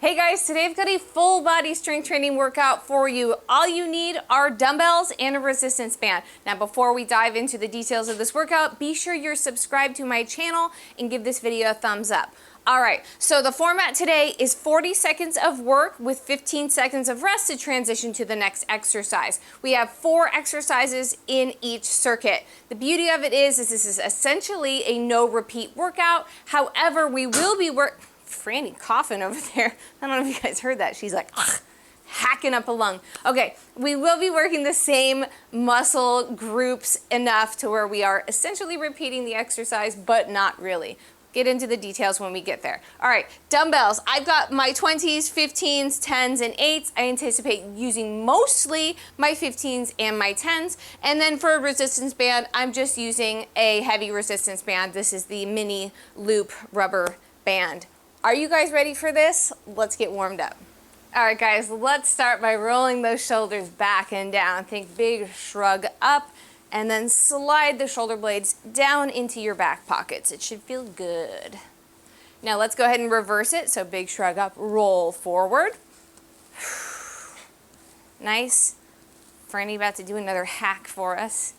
Hey guys, today I've got a full body strength training workout for you. All you need are dumbbells and a resistance band. Now before we dive into the details of this workout, be sure you're subscribed to my channel and give this video a thumbs up. Alright, so the format today is 40 seconds of work with 15 seconds of rest to transition to the next exercise. We have 4 exercises in each circuit. The beauty of it is this is essentially a no repeat workout. However, we will be Franny coughing over there. I don't know if you guys heard that. She's like, ugh, hacking up a lung. Okay, we will be working the same muscle groups enough to where we are essentially repeating the exercise, but not really. Get into the details when we get there. All right, dumbbells. I've got my 20s, 15s, 10s, and 8s. I anticipate using mostly my 15s and my 10s. And then for a resistance band, I'm just using a heavy resistance band. This is the mini loop rubber band. Are you guys ready for this? Let's get warmed up. All right, guys, let's start by rolling those shoulders back and down. Think big shrug up, and then slide the shoulder blades down into your back pockets. It should feel good. Now let's go ahead and reverse it. So big shrug up, roll forward. Nice. Franny about to do another hack for us.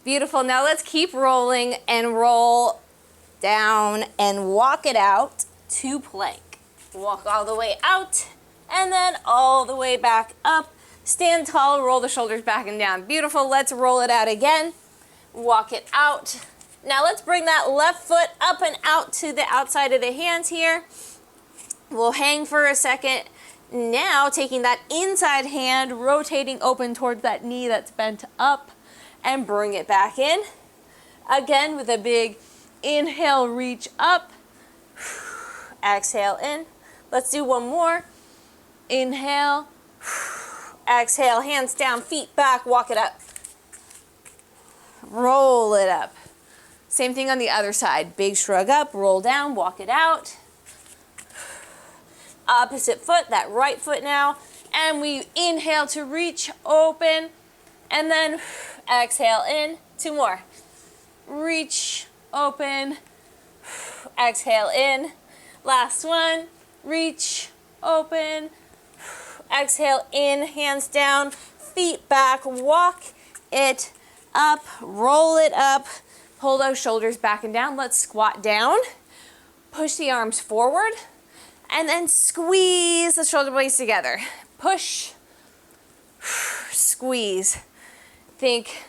Beautiful. Now let's keep rolling and roll down and walk it out to plank. Walk all the way out and then all the way back up. Stand tall, roll the shoulders back and down. Beautiful. Let's roll it out again. Walk it out. Now let's bring that left foot up and out to the outside of the hands here. We'll hang for a second. Now taking that inside hand, rotating open towards that knee that's bent up, and bring it back in. Again with a big inhale, reach up. Exhale in. Let's do one more. Inhale. Exhale, hands down, feet back, walk it up. Roll it up. Same thing on the other side. Big shrug up, roll down, walk it out. Opposite foot, that right foot now. And we inhale to reach, open, and then exhale in. 2 more. Reach, open, exhale in. Last one, reach, open, exhale in, hands down, feet back, walk it up, roll it up, pull those shoulders back and down. Let's squat down, push the arms forward, and then squeeze the shoulder blades together. Push, squeeze. Think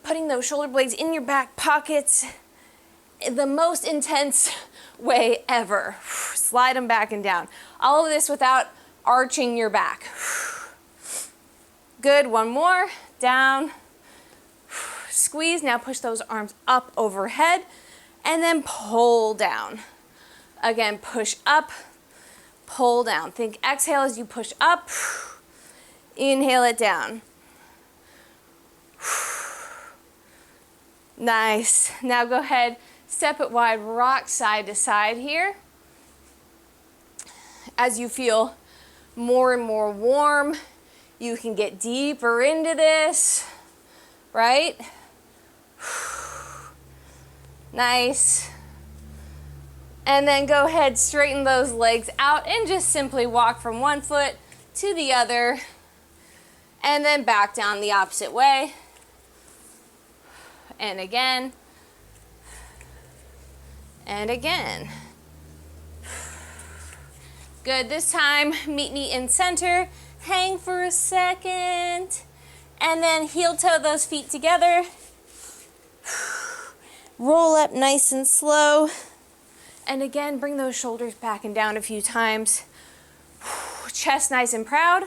putting those shoulder blades in your back pockets, the most intense way ever. Slide them back and down. All of this without arching your back. Good, one more, down, squeeze. Now push those arms up overhead and then pull down. Again, push up, pull down. Think exhale as you push up, inhale it down. Nice. Now go ahead, step it wide, rock side to side here. As you feel more and more warm, you can get deeper into this, right? Nice. And then go ahead, straighten those legs out and just simply walk from one foot to the other and then back down the opposite way. And again, and again. Good, this time, meet me in center, hang for a second, and then heel toe those feet together. Roll up nice and slow. And again, bring those shoulders back and down a few times. Chest nice and proud.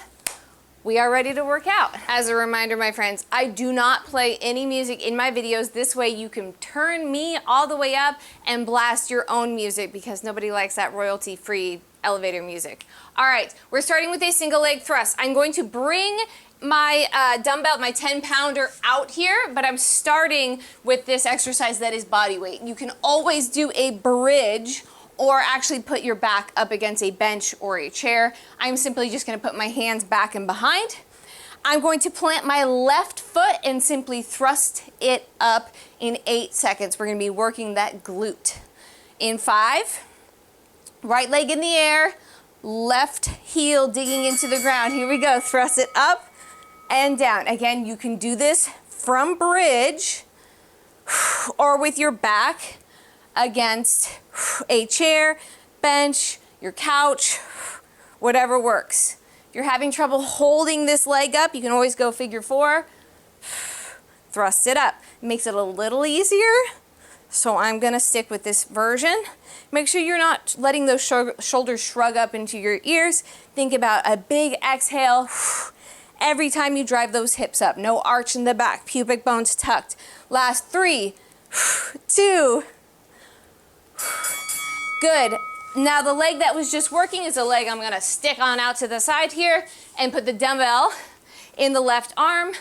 We are ready to work out. As a reminder, my friends, I do not play any music in my videos. This way you can turn me all the way up and blast your own music because nobody likes that royalty-free elevator music. All right, we're starting with a single leg thrust. I'm going to bring my dumbbell, my 10-pounder out here, but I'm starting with this exercise that is body weight. You can always do a bridge or actually put your back up against a bench or a chair. I'm simply just gonna put my hands back and behind. I'm going to plant my left foot and simply thrust it up in 8 seconds. We're gonna be working that glute. In 5, Right leg in the air, left heel digging into the ground. Here we go. Thrust it up and down. Again, you can do this from bridge or with your back against a chair, bench, your couch, whatever works. If you're having trouble holding this leg up, you can always go figure 4. Thrust it up. It makes it a little easier. So I'm gonna stick with this version. Make sure you're not letting those shoulders shrug up into your ears. Think about a big exhale every time you drive those hips up. No arch in the back, pubic bones tucked. Last 3, 2. Good. Now the leg that was just working is a leg I'm gonna stick on out to the side here and put the dumbbell in the left arm.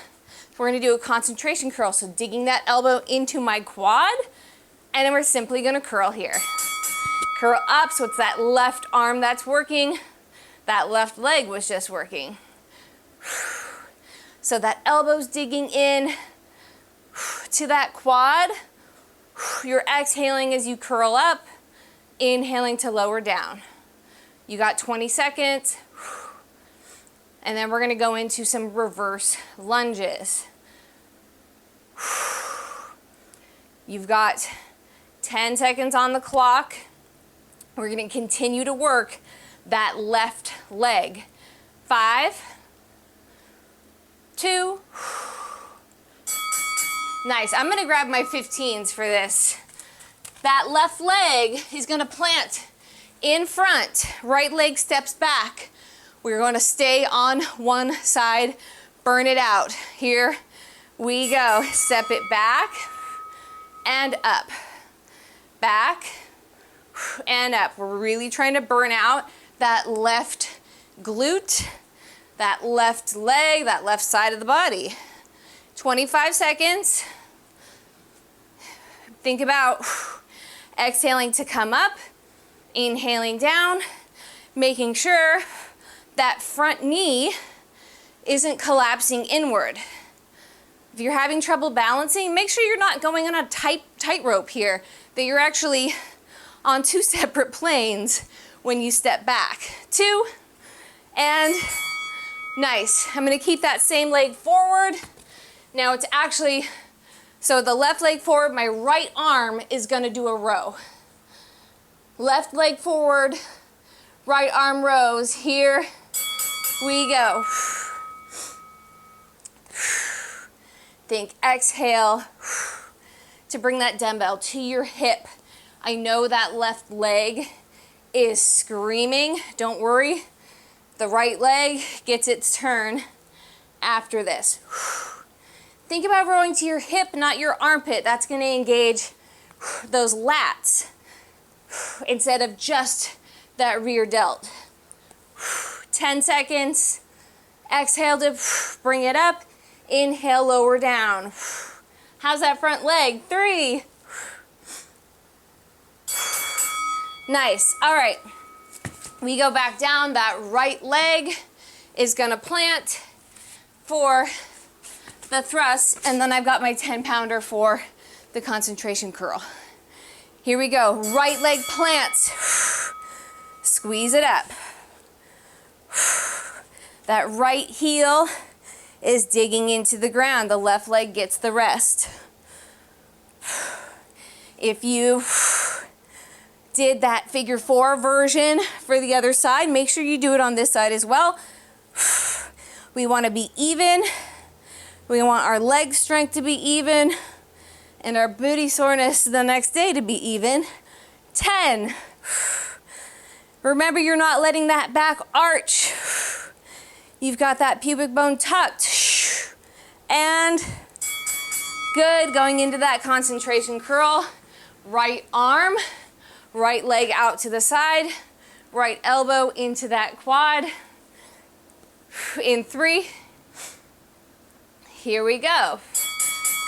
We're gonna do a concentration curl. So digging that elbow into my quad, and then we're simply gonna curl here. Curl up, so it's that left arm that's working. That left leg was just working. So that elbow's digging in to that quad. You're exhaling as you curl up, inhaling to lower down. You got 20 seconds. And then we're gonna go into some reverse lunges. You've got 10 seconds on the clock. We're gonna continue to work that left leg. 5, 2. Nice. I'm gonna grab my 15s for this. That left leg is gonna plant in front. Right leg steps back. We're gonna stay on one side, burn it out. Here we go. Step it back and up. Back and up. We're really trying to burn out that left glute, that left leg, that left side of the body. 25 seconds. Think about exhaling to come up, inhaling down, making sure that front knee isn't collapsing inward. If you're having trouble balancing, make sure you're not going on a tightrope here, that you're actually on 2 separate planes when you step back. 2, and nice. I'm gonna keep that same leg forward. Now it's actually, so the left leg forward, my right arm is gonna do a row. Left leg forward, right arm rows. Here we go. Think exhale to bring that dumbbell to your hip. I know that left leg is screaming. Don't worry. The right leg gets its turn after this. Think about rowing to your hip, not your armpit. That's going to engage those lats instead of just that rear delt. 10 seconds. Exhale to bring it up. Inhale, lower down. How's that front leg? 3. Nice. All right. We go back down. That right leg is going to plant for the thrust, and then I've got my 10-pounder for the concentration curl. Here we go. Right leg plants. Squeeze it up. That right heel is digging into the ground. The left leg gets the rest. If you did that figure 4 version for the other side, make sure you do it on this side as well. We want to be even. We want our leg strength to be even and our booty soreness the next day to be even. 10. Remember, you're not letting that back arch. You've got that pubic bone tucked. And good. Going into that concentration curl. Right arm, right leg out to the side, right elbow into that quad. In 3. Here we go.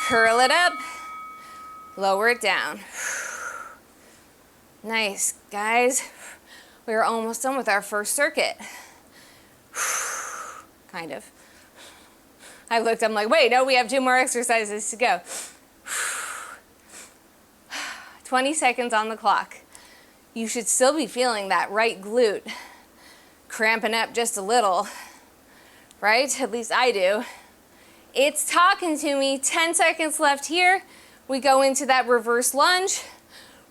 Curl it up, lower it down. Nice, guys. We're almost done with our first circuit. Kind of. I looked, I'm like, wait, no, we have 2 more exercises to go. 20 seconds on the clock. you should still be feeling that right glute cramping up just a little, right? At least I do. It's talking to me. 10 seconds left here. We go into that reverse lunge.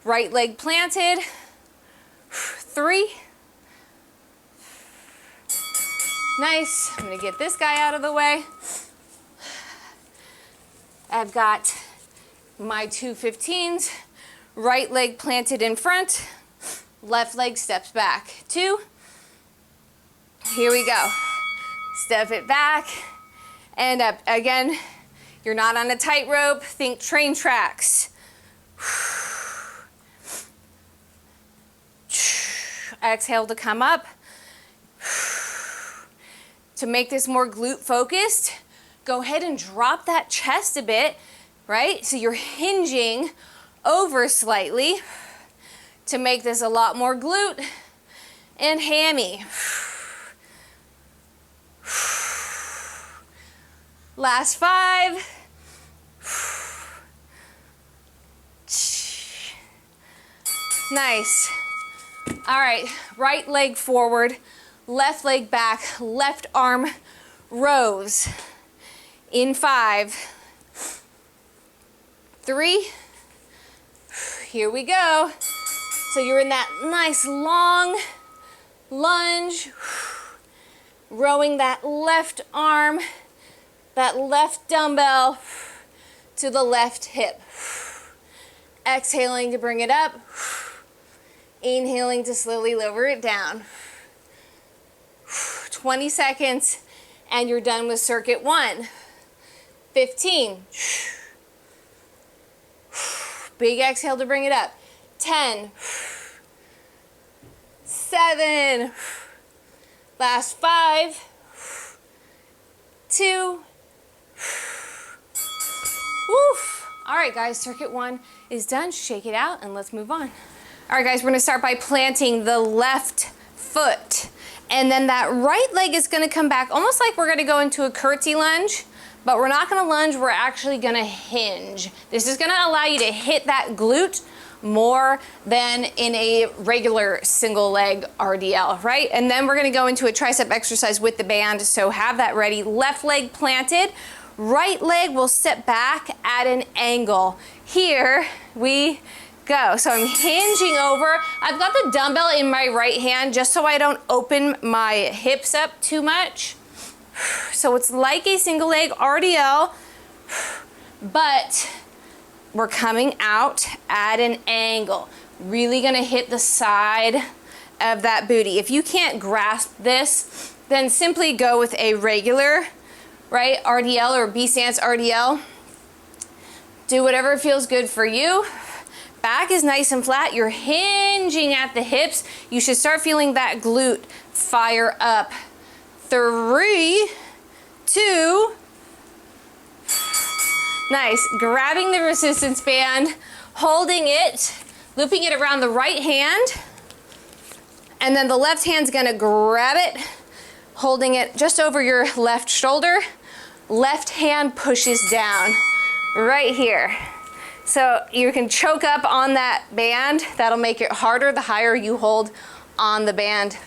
Right leg planted. 3. Nice. I'm gonna get this guy out of the way. I've got my 2 15s. Right leg planted in front. Left leg steps back. 2. Here we go. Step it back and up. Again, you're not on a tightrope. Think train tracks. Exhale to come up. To make this more glute focused, go ahead and drop that chest a bit, right? So you're hinging over slightly to make this a lot more glute and hammy. Last 5. Nice. All right, right leg forward, left leg back, left arm rows. In 5, 3, here we go. So you're in that nice long lunge, rowing that left arm, that left dumbbell to the left hip. Exhaling to bring it up. Inhaling to slowly lower it down. 20 seconds and you're done with circuit 1. 15. Big exhale to bring it up. 10. 7. Last 5. 2. Woof. All right, guys, circuit 1 is done. Shake it out and let's move on. All right, guys, we're gonna start by planting the left foot. And then that right leg is gonna come back almost like we're gonna go into a curtsy lunge, but we're not gonna lunge, we're actually gonna hinge. This is gonna allow you to hit that glute more than in a regular single leg RDL, right? And then we're gonna go into a tricep exercise with the band, so have that ready. Left leg planted, right leg will step back at an angle. Here we go. So I'm hinging over. I've got the dumbbell in my right hand just so I don't open my hips up too much. So it's like a single leg RDL, but we're coming out at an angle. Really gonna hit the side of that booty. If you can't grasp this, then simply go with a regular, right, RDL or B-stance RDL. Do whatever feels good for you. Back is nice and flat. You're hinging at the hips. You should start feeling that glute fire up. 3, 2. Nice. Grabbing the resistance band, holding it, looping it around the right hand, and then the left hand's gonna grab it, holding it just over your left shoulder. Left hand pushes down right here. So you can choke up on that band. That'll make it harder. The higher you hold on the band,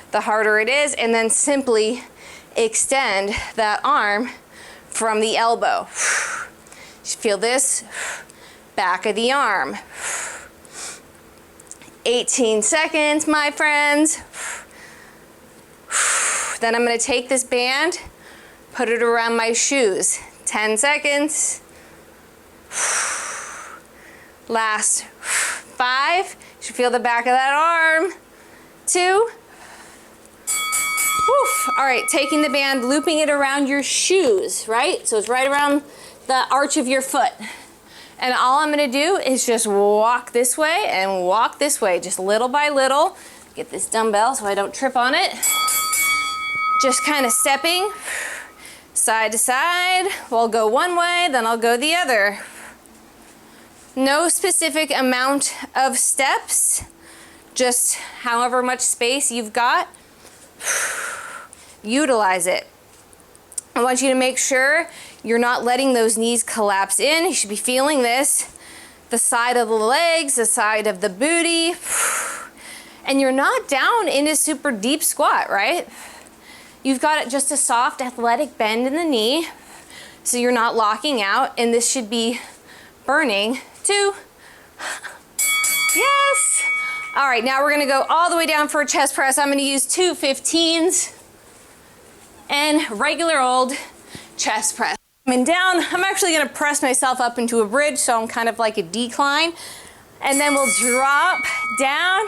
the harder it is. And then simply extend that arm from the elbow. Feel this, back of the arm. 18 seconds, my friends. Then I'm gonna take this band, put it around my shoes. 10 seconds. Last 5. You should feel the back of that arm. 2. Woof. All right, taking the band, looping it around your shoes, right? So it's right around the arch of your foot. And all I'm gonna do is just walk this way and walk this way, just little by little. Get this dumbbell so I don't trip on it. Just kind of stepping side to side. We'll go one way, then I'll go the other. No specific amount of steps, just however much space you've got, utilize it. I want you to make sure you're not letting those knees collapse in. You should be feeling this the side of the legs, the side of the booty. And you're not down in a super deep squat, right? You've got just a soft athletic bend in the knee, so you're not locking out, and this should be burning 2. Yes. All right, now we're gonna go all the way down for a chest press. I'm gonna use 2 15s and regular old chest press. Coming down, I'm actually gonna press myself up into a bridge, so I'm kind of like a decline, and then we'll drop down,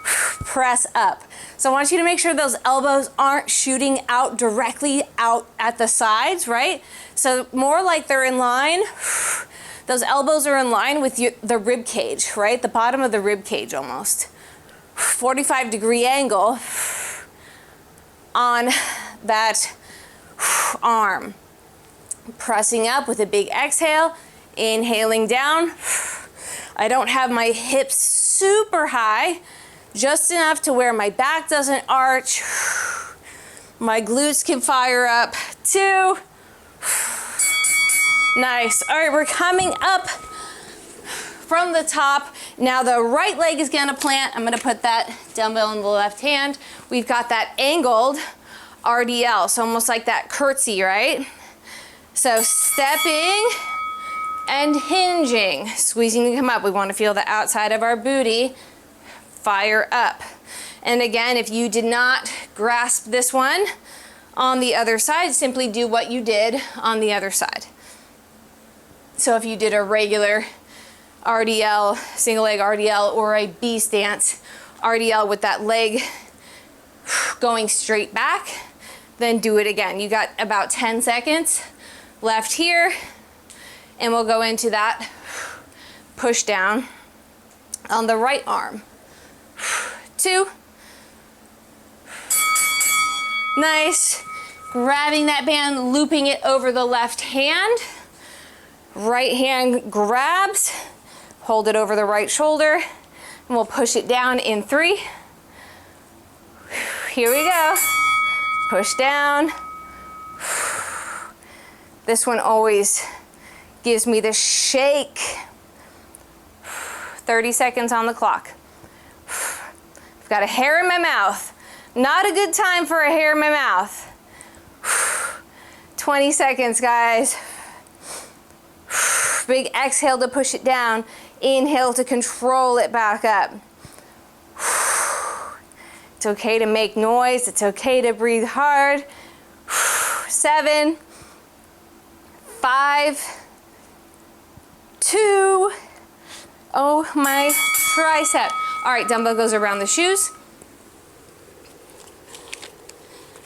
press up. So I want you to make sure those elbows aren't shooting out directly out at the sides, right? So more like they're in line. Those elbows are in line with the rib cage, right? The bottom of the rib cage almost. 45-degree angle on that arm. Pressing up with a big exhale, inhaling down. I don't have my hips super high, just enough to where my back doesn't arch. My glutes can fire up 2. Nice. All right, we're coming up from the top. Now the right leg is gonna plant. I'm gonna put that dumbbell in the left hand. We've got that angled RDL, so almost like that curtsy, right? So stepping and hinging, squeezing to come up. We wanna feel the outside of our booty fire up. And again, if you did not grasp this one on the other side, simply do what you did on the other side. So if you did a regular RDL, single leg RDL, or a B stance RDL with that leg going straight back, then do it again. You got about 10 seconds left here, and we'll go into that push down on the right arm. 2. Nice. Grabbing that band, looping it over the left hand. Right hand grabs, hold it over the right shoulder, and we'll push it down in 3. Here we go. Push down. This one always gives me the shake. 30 seconds on the clock. I've got a hair in my mouth. Not a good time for a hair in my mouth. 20 seconds, guys. Big exhale to push it down. Inhale to control it back up. It's okay to make noise. It's okay to breathe hard. 7, 5, 2. Oh, my tricep. All right, dumbbell goes around the shoes.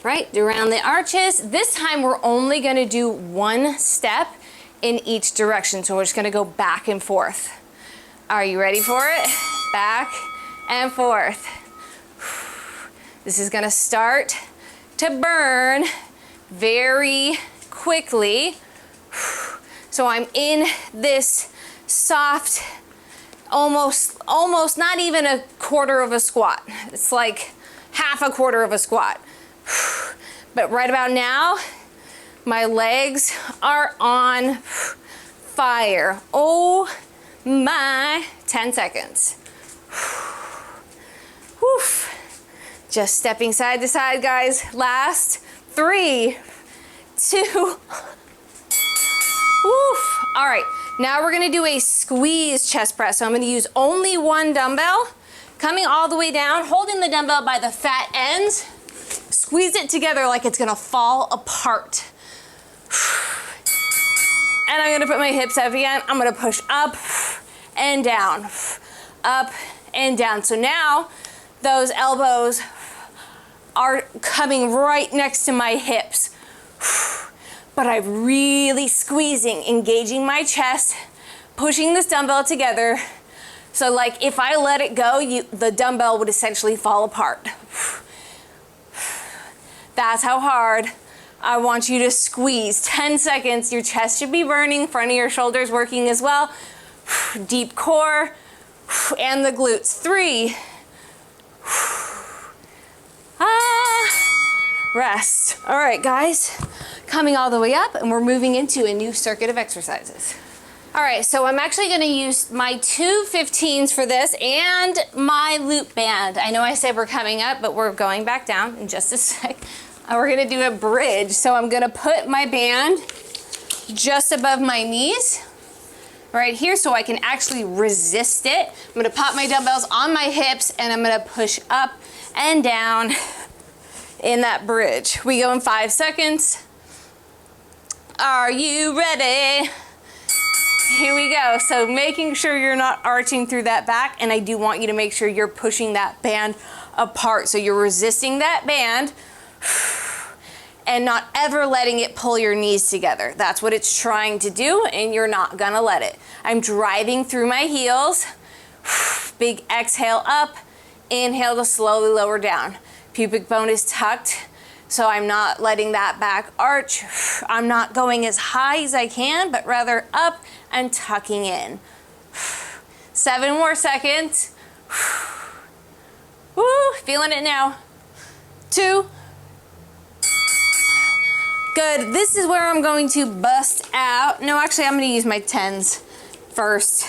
Right, around the arches. This time we're only gonna do 1 step in each direction. So we're just gonna go back and forth. Are you ready for it? Back and forth. This is gonna start to burn very quickly. So I'm in this soft, almost not even a quarter of a squat. It's like half a quarter of a squat. But right about now, my legs are on fire. Oh my, 10 seconds. Woof. Just stepping side to side, guys. Last 3, 2. Woof. All right, now we're gonna do a squeeze chest press. So I'm gonna use only 1 dumbbell, coming all the way down, holding the dumbbell by the fat ends. Squeeze it together like it's gonna fall apart. And I'm gonna put my hips up again. I'm gonna push up and down, up and down. So now those elbows are coming right next to my hips. But I'm really squeezing, engaging my chest, pushing this dumbbell together. So like if I let it go, the dumbbell would essentially fall apart. That's how hard I want you to squeeze. 10 seconds, your chest should be burning, front of your shoulders working as well. Deep core and the glutes. 3. Rest. All right, guys, coming all the way up, and we're moving into a new circuit of exercises. All right, so I'm actually gonna use my two 15s for this and my loop band. I know I said we're coming up, but we're going back down in just a sec. We're gonna do a bridge. So I'm gonna put my band just above my knees, right here, so I can actually resist it. I'm gonna pop my dumbbells on my hips and I'm gonna push up and down in that bridge. We go in 5 seconds. Are you ready? Here we go. So making sure you're not arching through that back, and I do want you to make sure you're pushing that band apart. So you're resisting that band and not ever letting it pull your knees together. That's what it's trying to do, and you're not gonna let it. I'm driving through my heels. Big exhale up, inhale to slowly lower down. Pubic bone is tucked, so I'm not letting that back arch. I'm not going as high as I can, but rather up and tucking in. 7 more seconds. Woo, feeling it now. 2. Good, this is where I'm going to bust out. No, actually I'm gonna use my 10s first.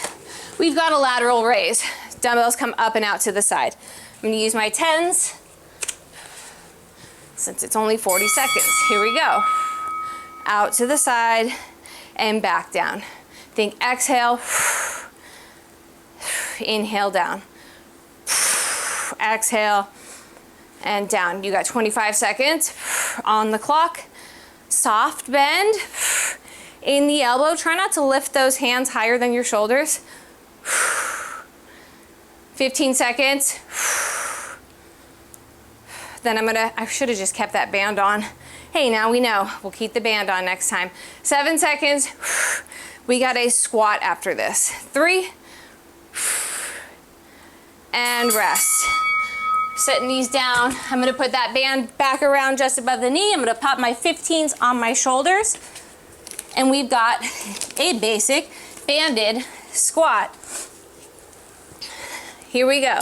We've got a lateral raise. Dumbbells come up and out to the side. I'm gonna use my 10s. Since it's only 40 seconds, here we go. Out to the side and back down. Think exhale, inhale down. Exhale and down. You got 25 seconds on the clock. Soft bend in the elbow. Try not to lift those hands higher than your shoulders. 15 seconds. Then I should have just kept that band on. Hey, now we know. We'll keep the band on next time. 7 seconds. We got a squat after this. 3. And rest. Setting these down. I'm gonna put that band back around just above the knee. I'm gonna pop my 15s on my shoulders. And we've got a basic banded squat. Here we go.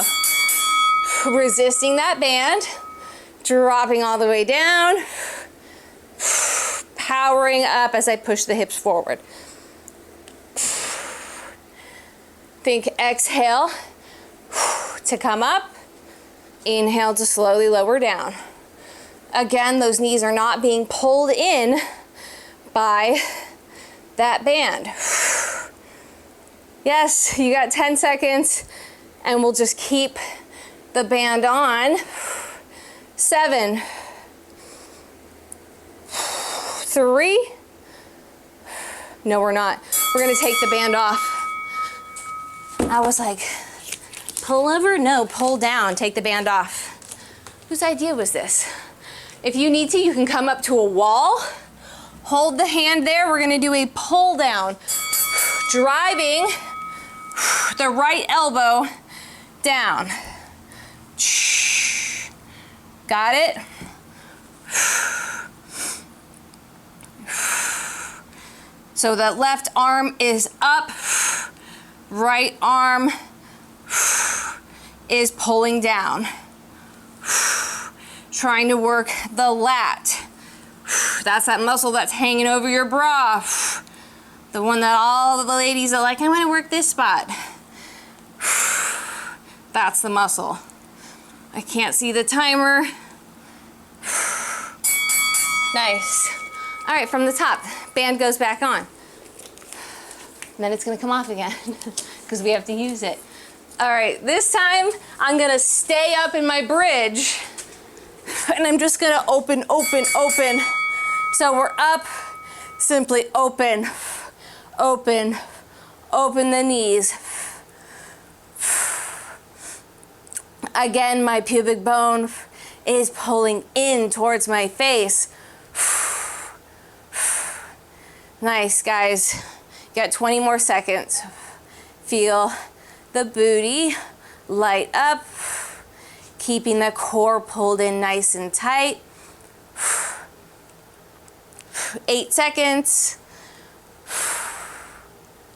Resisting that band. Dropping all the way down, powering up as I push the hips forward. Think exhale to come up, inhale to slowly lower down. Again, those knees are not being pulled in by that band. Yes, you got 10 seconds, and we'll just keep the band on. 7, 3. No, we're not. We're gonna take the band off. I was like, pull over? No, pull down, take the band off. Whose idea was this? If you need to, you can come up to a wall, hold the hand there. We're gonna do a pull down, driving the right elbow down. Got it? So the left arm is up, right arm is pulling down. Trying to work the lat. That's that muscle that's hanging over your bra. The one that all the ladies are like, I want to work this spot. That's the muscle. I can't see the timer. Nice. All right, from the top, band goes back on. And then it's gonna come off again because we have to use it. All right, this time I'm gonna stay up in my bridge and I'm just gonna open, open, open. So we're up, simply open, open, open the knees. Again, my pubic bone is pulling in towards my face. Nice, guys. You got 20 more seconds. Feel the booty light up, keeping the core pulled in nice and tight. 8 seconds.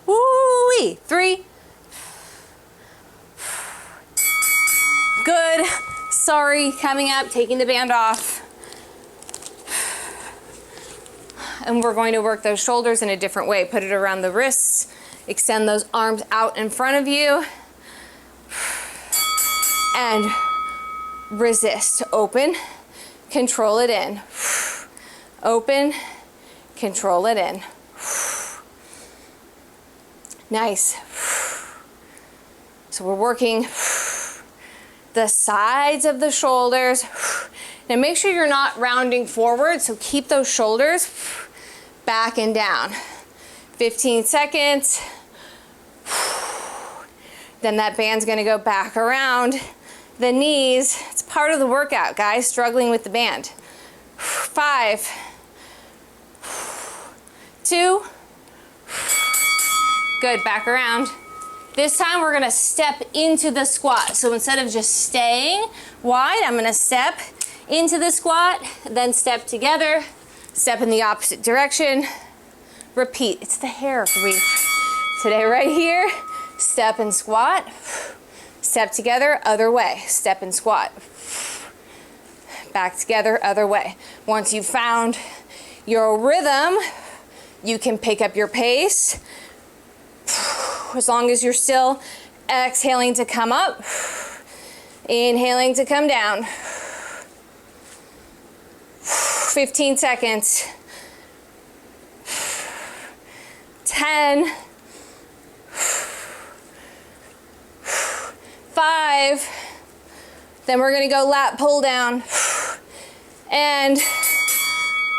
Woo-wee. 3. Good. Sorry, coming up, taking the band off. And we're going to work those shoulders in a different way. Put it around the wrists, Extend those arms out in front of you. And resist. Open, control it in. Open, control it in. Nice. So we're working the sides of the shoulders. Now make sure you're not rounding forward, so keep those shoulders back and down. 15 seconds. Then that band's gonna go back around the knees. It's part of the workout, guys, struggling with the band. 5, 2, good, back around. This time we're gonna step into the squat. So instead of just staying wide, I'm gonna step into the squat, then step together, step in the opposite direction, repeat. It's the hair reef today right here. Step and squat, step together, other way, step and squat. Back together, other way. Once you've found your rhythm, you can pick up your pace. As long as you're still exhaling to come up, inhaling to come down. 15 seconds. 10. 5. Then we're gonna go lat pull down. And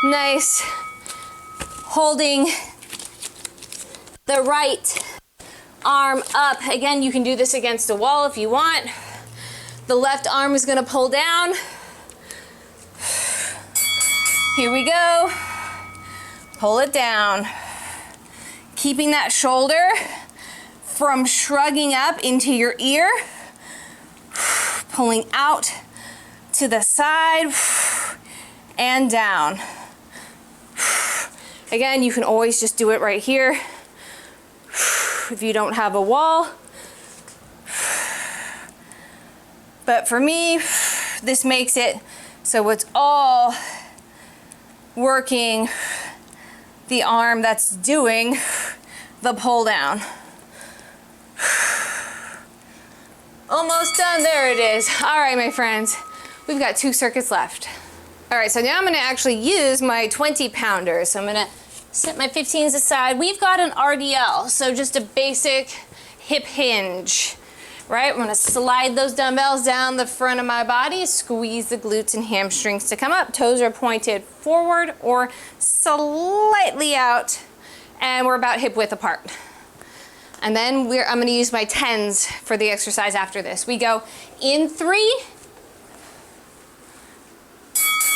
nice. Holding the right arm up. Again, you can do this against a wall if you want. The left arm is gonna pull down. Here we go. Pull it down. Keeping that shoulder from shrugging up into your ear. Pulling out to the side and down. Again, you can always just do it right here if you don't have a wall. But for me, this makes it so it's all working the arm that's doing the pull down. Almost done, there it is. All right, my friends, we've got 2 circuits left. All right, so now I'm gonna actually use my 20 pounders. So I'm gonna set my 15s aside. We've got an RDL, so just a basic hip hinge, right? I'm gonna slide those dumbbells down the front of my body, squeeze the glutes and hamstrings to come up. Toes are pointed forward or slightly out, and we're about hip width apart. And then I'm gonna use my 10s for the exercise after this. We go in 3.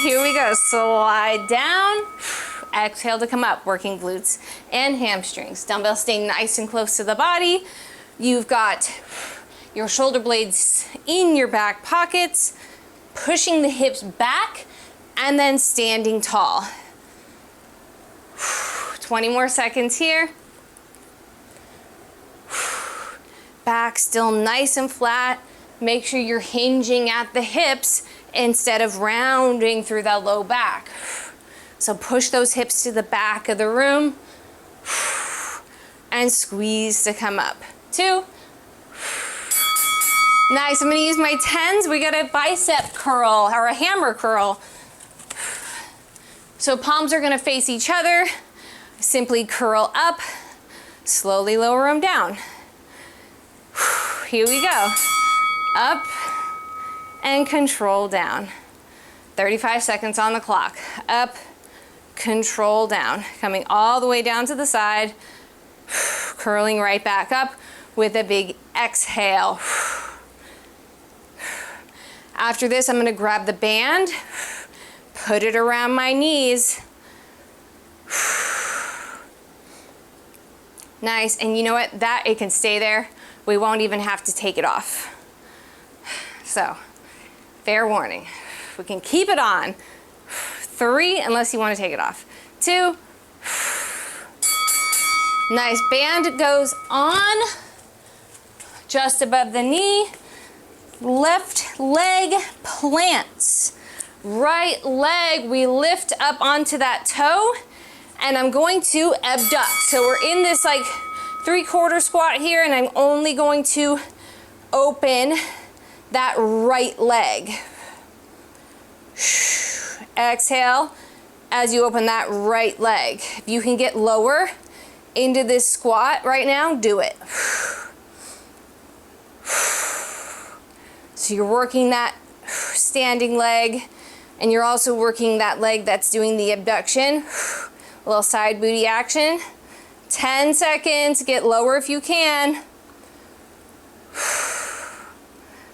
Here we go, slide down. Exhale to come up, working glutes and hamstrings. Dumbbells stay nice and close to the body. You've got your shoulder blades in your back pockets, pushing the hips back, and then standing tall. 20 more seconds here. Back still nice and flat. Make sure you're hinging at the hips instead of rounding through that low back. So push those hips to the back of the room and squeeze to come up. 2. Nice, I'm gonna use my 10s. We got a bicep curl or a hammer curl. So palms are gonna face each other. Simply curl up, slowly lower them down. Here we go. Up and control down. 35 seconds on the clock. Up, control down. Coming all the way down to the side. Curling right back up with a big exhale. After this, I'm gonna grab the band, put it around my knees. Nice, and you know what? That, it can stay there. We won't even have to take it off. So, fair warning. We can keep it on. 3, unless you want to take it off. 2. Nice, band goes on just above the knee. Left leg plants. Right leg, we lift up onto that toe, and I'm going to abduct. So we're in this like 3/4 squat here, and I'm only going to open that right leg. Exhale as you open that right leg. If you can get lower into this squat right now, do it. So you're working that standing leg, and you're also working that leg that's doing the abduction. A little side booty action. 10 seconds, get lower if you can.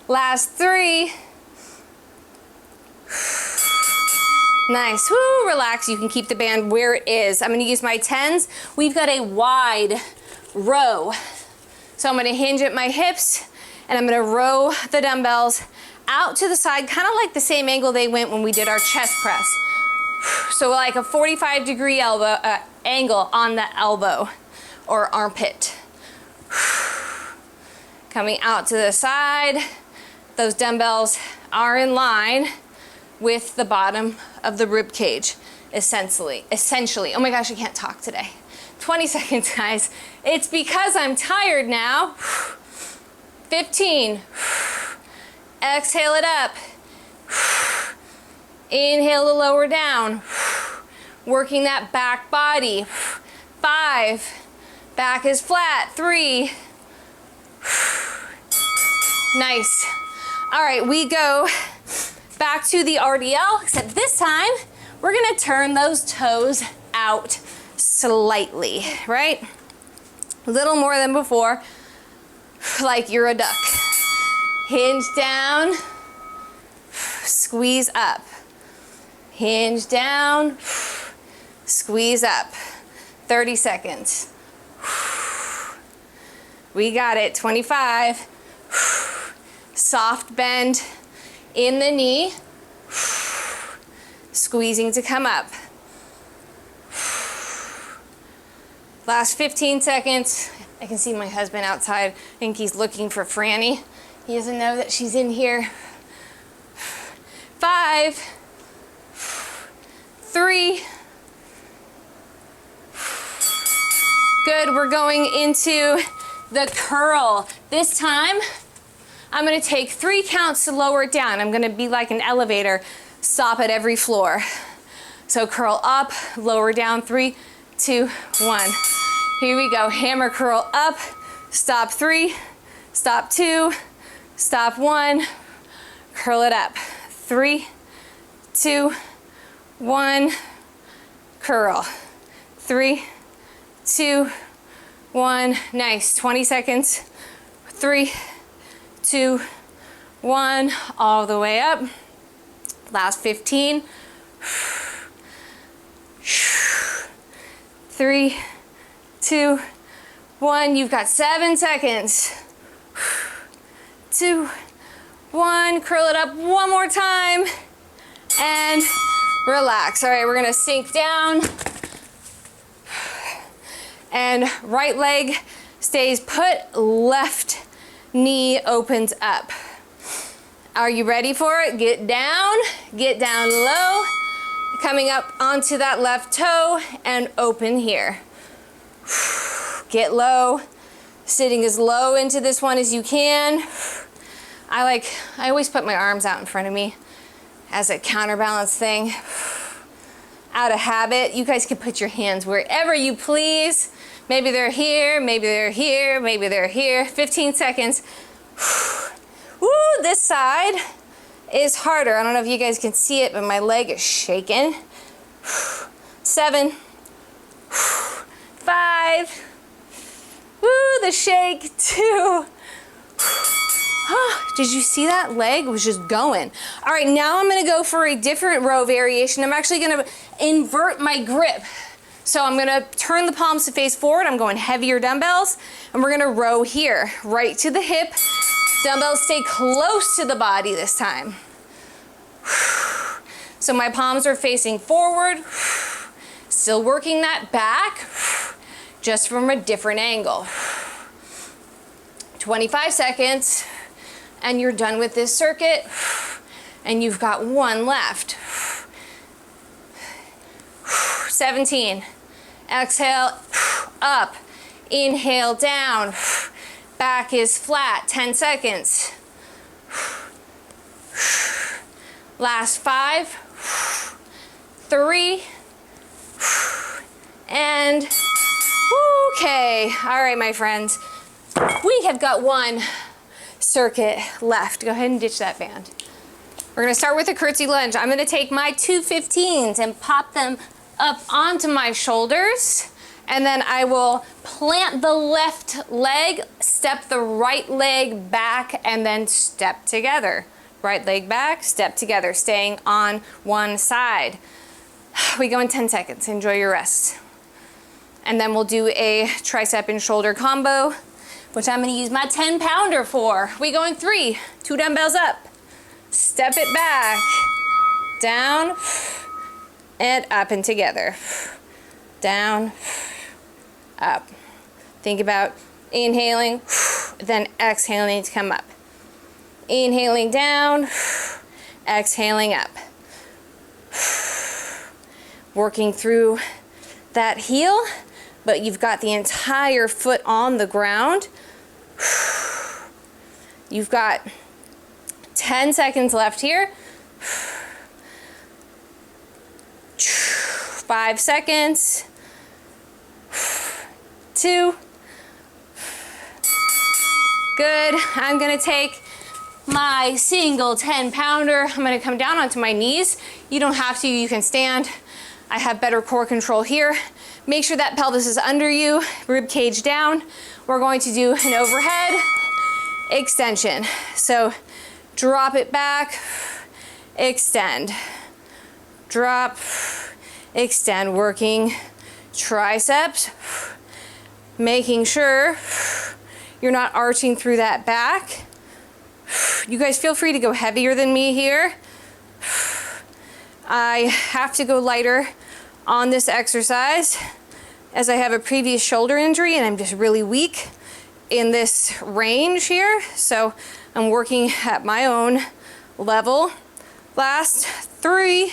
Last 3. Nice, woo, relax. You can keep the band where it is. I'm gonna use my 10s. We've got a wide row. So I'm gonna hinge at my hips, and I'm gonna row the dumbbells out to the side, kind of like the same angle they went when we did our chest press. So like a 45-degree elbow angle on the elbow or armpit. Coming out to the side. Those dumbbells are in line with the bottom of the rib cage, essentially. Oh my gosh, I can't talk today. 20 seconds, guys. It's because I'm tired now. 15. Exhale it up. Inhale to lower down. Working that back body. 5. Back is flat. 3. Nice. All right, we go back to the RDL, except this time we're gonna turn those toes out slightly, right? A little more than before, like you're a duck. Hinge down, squeeze up. Hinge down, squeeze up. 30 seconds. We got it, 25. Soft bend in the knee, squeezing to come up. Last 15 seconds. I can see my husband outside. I think he's looking for Franny. He doesn't know that she's in here. 5, 3. Good, we're going into the curl. This time, I'm gonna take 3 counts to lower it down. I'm gonna be like an elevator, stop at every floor. So curl up, lower down, 3, 2, 1. Here we go, hammer curl up, stop 3, stop 2, stop 1, curl it up. 3, 2, 1, curl. 3, 2, 1, nice, 20 seconds. 3, 2, 1, all the way up. Last 15. 3, 2, 1. You've got 7 seconds. 2, 1. Curl it up one more time. And relax. All right, we're gonna sink down. And right leg stays put, left knee opens up. Are you ready for it? Get down low, coming up onto that left toe and open here. Get low, sitting as low into this one as you can. I always put my arms out in front of me as a counterbalance thing. Out of habit, you guys can put your hands wherever you please. Maybe they're here, maybe they're here, maybe they're here. 15 seconds. Woo, this side is harder. I don't know if you guys can see it, but my leg is shaking. 7, 5, woo, the shake, 2. Did you see that? Leg was just going. All right, now I'm gonna go for a different row variation. I'm actually gonna invert my grip. So I'm gonna turn the palms to face forward. I'm going heavier dumbbells, and we're gonna row here, right to the hip. Dumbbells stay close to the body this time. So my palms are facing forward, still working that back, just from a different angle. 25 seconds, and you're done with this circuit, and you've got 1 left. 17. Exhale, up. Inhale down. Back is flat, 10 seconds. Last 5, 3, and okay. All right, my friends, we have got one circuit left. Go ahead and ditch that band. We're gonna start with a curtsy lunge. I'm gonna take my 215s and pop them up onto my shoulders, and then I will plant the left leg, step the right leg back, and then step together. Right leg back, step together, staying on one side. We go in 10 seconds, enjoy your rest. And then we'll do a tricep and shoulder combo, which I'm gonna use my 10-pounder for. We go in 3, 2 dumbbells up, step it back, down, and up and together. Down, up. Think about inhaling, then exhaling to come up. Inhaling down, exhaling up. Working through that heel, but you've got the entire foot on the ground. You've got 10 seconds left here. 5 seconds. 2. Good. I'm gonna take my single 10-pounder. I'm gonna come down onto my knees. You don't have to, you can stand. I have better core control here. Make sure that pelvis is under you, rib cage down. We're going to do an overhead extension. So drop it back, extend, drop, extend, working triceps, making sure you're not arching through that back. You guys feel free to go heavier than me here. I have to go lighter on this exercise as I have a previous shoulder injury and I'm just really weak in this range here. So I'm working at my own level. Last 3.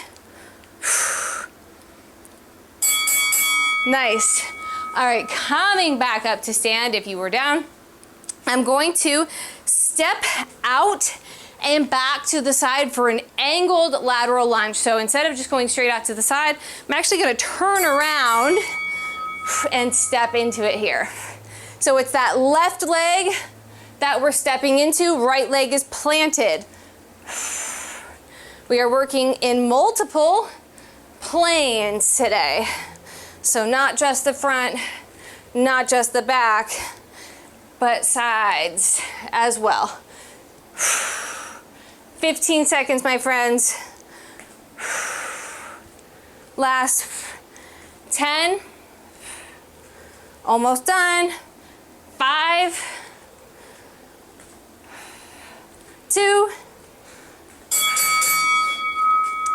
Nice. All right, coming back up to stand if you were down. I'm going to step out and back to the side for an angled lateral lunge. So instead of just going straight out to the side, I'm actually gonna turn around and step into it here. So it's that left leg that we're stepping into, right leg is planted. We are working in multiple planes today. So not just the front, not just the back, but sides as well. 15 seconds, my friends. Last 10. Almost done. 5, 2.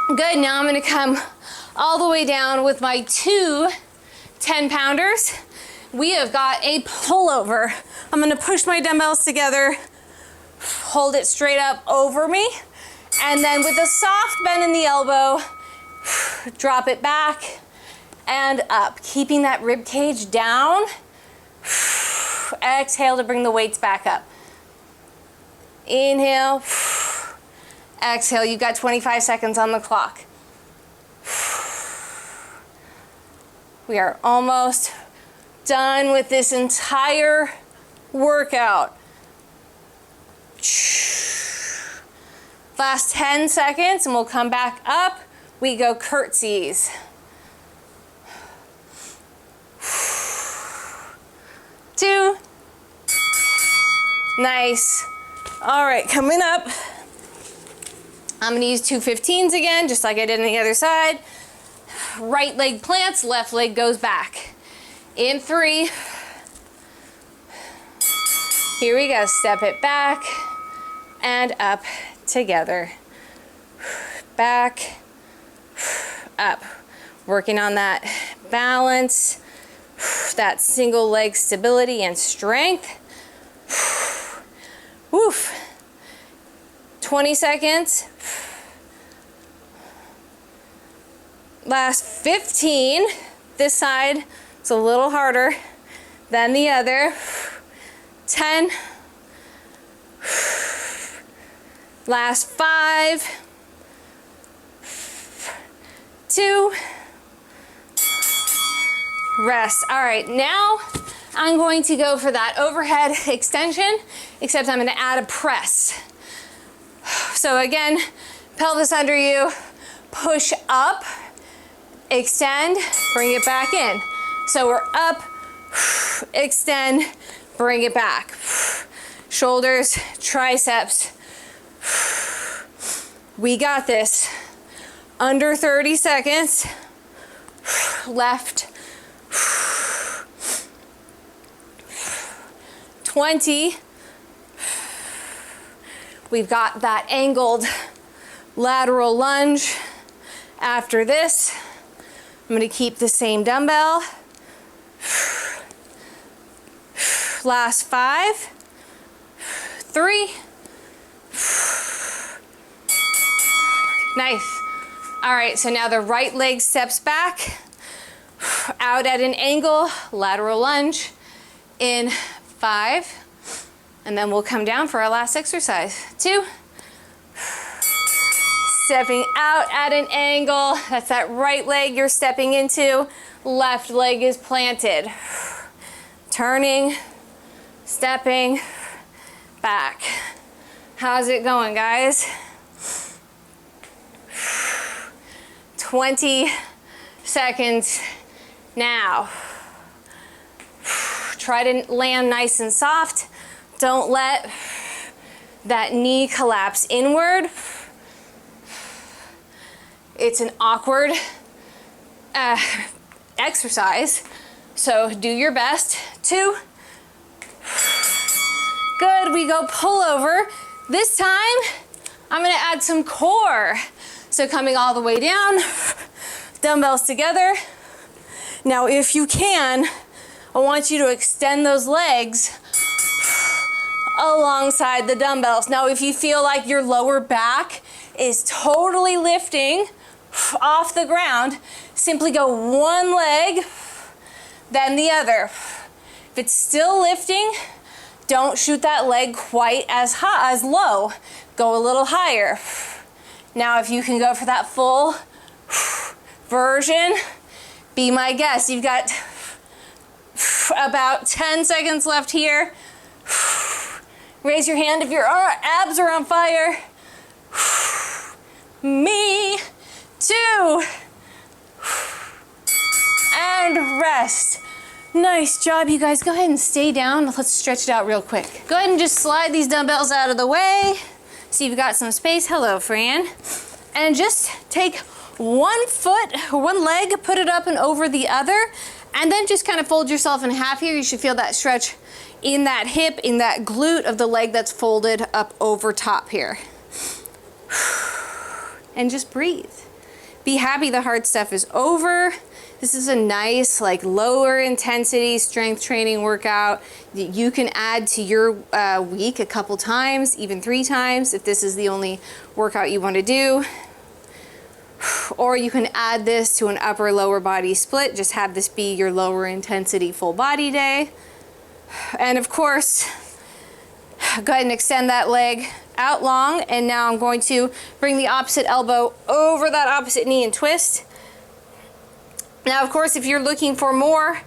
Good, now I'm gonna come all the way down with my 2 10-pounders. We have got a pullover. I'm gonna push my dumbbells together, hold it straight up over me, and then with a soft bend in the elbow, drop it back and up, keeping that rib cage down. Exhale to bring the weights back up. Inhale, exhale, you've got 25 seconds on the clock. We are almost done with this entire workout. Last 10 seconds and we'll come back up. We go curtsies. 2. Nice. All right, coming up. I'm gonna use 215s again, just like I did on the other side. Right leg plants, left leg goes back. In 3. Here we go, step it back and up together. Back, up. Working on that balance, that single leg stability and strength. Woof. 20 seconds. Last 15. This side is a little harder then the other. 10. Last 5. 2. Rest. All right, now I'm going to go for that overhead extension, except I'm going to add a press. So again, pelvis under you, push up, extend, bring it back in. So we're up, extend, bring it back. Shoulders, triceps. We got this. Under 30 seconds. Left. 20. We've got that angled lateral lunge. After this, I'm going to keep the same dumbbell. Last 5, 3. Nice. All right, so now the right leg steps back, out at an angle, lateral lunge in 5, and then we'll come down for our last exercise. 2. Stepping out at an angle. That's that right leg you're stepping into. Left leg is planted. Turning, stepping, back. How's it going, guys? 20 seconds now. Try to land nice and soft. Don't let that knee collapse inward. It's an awkward exercise, so do your best. 2. Good, we go pull over. This time, I'm gonna add some core. So coming all the way down, dumbbells together. Now if you can, I want you to extend those legs alongside the dumbbells. Now if you feel like your lower back is totally lifting off the ground, simply go one leg, then the other. If it's still lifting, don't shoot that leg quite as high, as low. Go a little higher. Now if you can go for that full version, be my guest. You've got about 10 seconds left here. Raise your hand if your abs are on fire. Me. 2. And rest. Nice job, you guys. Go ahead and stay down. Let's stretch it out real quick. Go ahead and just slide these dumbbells out of the way. So you've got some space. Hello, Fran. And just take one foot or one leg, put it up and over the other, and then just kind of fold yourself in half here. You should feel that stretch in that hip, in that glute of the leg that's folded up over top here. And just breathe. Be happy the hard stuff is over. This is a nice, like, lower intensity strength training workout that you can add to your week a couple times, even 3 times if this is the only workout you want to do. Or you can add this to an upper lower body split. Just have this be your lower intensity full body day. And of course, go ahead and extend that leg out long. And now I'm going to bring the opposite elbow over that opposite knee and twist. Now, of course, if you're looking for more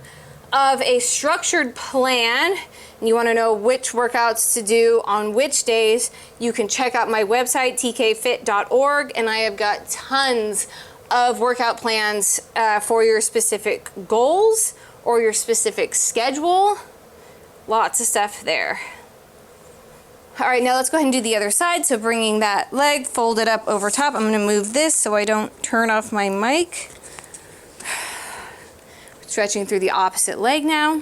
of a structured plan and you want to know which workouts to do on which days, you can check out my website, tkfit.org, and I have got tons of workout plans for your specific goals or your specific schedule. Lots of stuff there. All right, now let's go ahead and do the other side. So bringing that leg folded up over top, I'm going to move this so I don't turn off my mic. Stretching through the opposite leg now.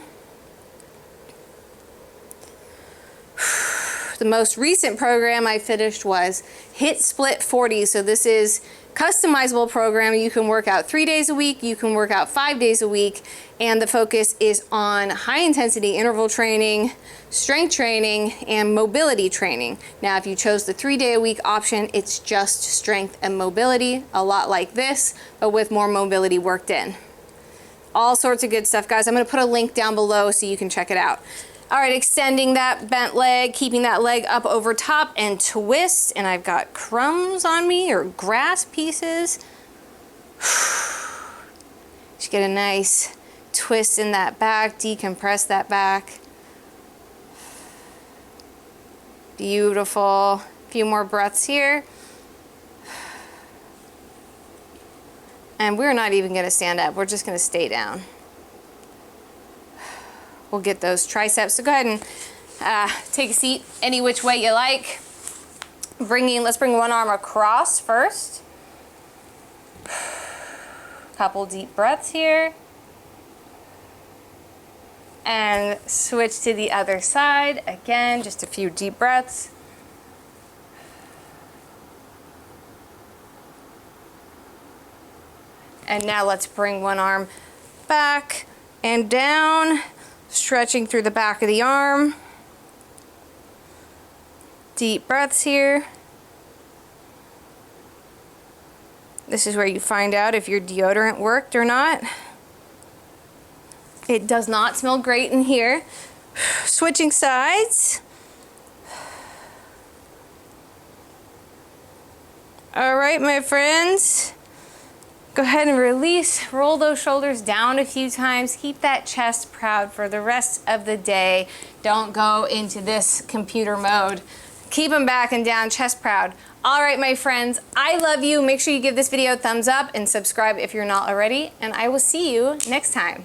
The most recent program I finished was HIIT Split 40. So this is customizable program. You can work out 3 days a week, you can work out 5 days a week, and the focus is on high intensity interval training, strength training, and mobility training. Now, if you chose the 3-day-a-week option, it's just strength and mobility, a lot like this, but with more mobility worked in. All sorts of good stuff, guys. I'm gonna put a link down below so you can check it out. All right, extending that bent leg, keeping that leg up over top and twist. And I've got crumbs on me or grass pieces. Just get a nice twist in that back, decompress that back. Beautiful. A few more breaths here. And we're not even gonna stand up. We're just gonna stay down. We'll get those triceps. So go ahead and take a seat any which way you like. Let's bring one arm across first. Couple deep breaths here. And switch to the other side. Again, just a few deep breaths. And now let's bring one arm back and down, stretching through the back of the arm. Deep breaths here. This is where you find out if your deodorant worked or not. It does not smell great in here. Switching sides. All right, my friends. Go ahead and release, roll those shoulders down a few times. Keep that chest proud for the rest of the day. Don't go into this computer mode. Keep them back and down, chest proud. All right, my friends, I love you. Make sure you give this video a thumbs up and subscribe if you're not already, and I will see you next time.